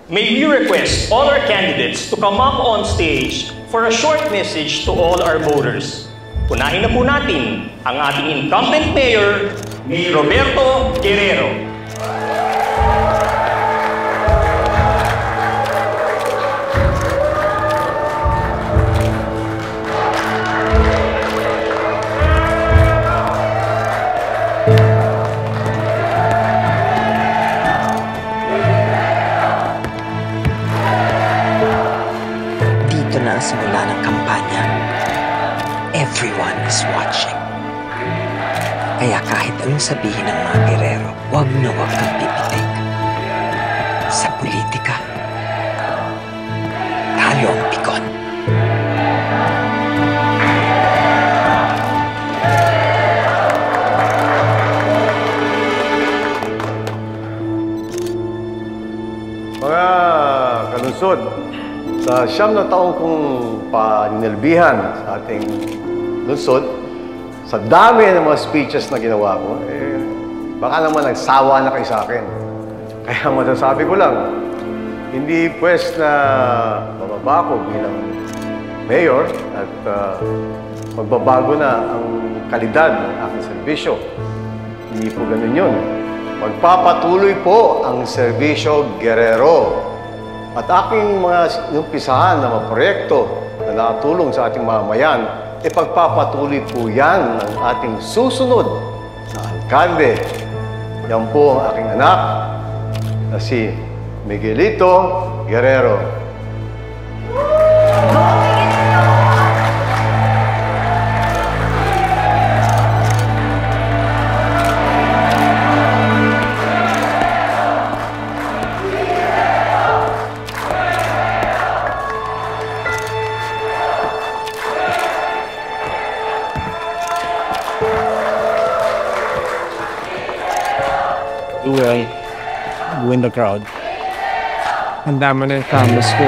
may we request all our candidates to come up on stage for a short message to all our voters. Unahin na po natin ang ating incumbent mayor, ni Roberto Guerrero. Dito na ang simula ng kampanya. Everyone is watching. Kaya kahit anong sabihin ng mga Guerrero, huwag na huwag kang pipitik. Sa politika, talo ang pikon. Mga kalunsod, sa 9 na taong kong paninilbihan sa ating lungsod, sa dami ng mga speeches na ginawa ko, baka naman nagsawa na kayo sa akin. Kaya masasabi ko lang, hindi pwes na bababa ko bilang mayor at magbabago na ang kalidad ng aking serbisyo. Hindi po ganun yun. Magpapatuloy po ang serbisyo Guerrero at aking mga inumpisahan na mga proyekto na nakatulong sa ating mamamayan, ipagpapatuloy po yan ng ating susunod na alkalde. Yan po ang aking anak na si Miguelito Guerrero. Uy, go in the crowd. Ang dami na yung cameras ko.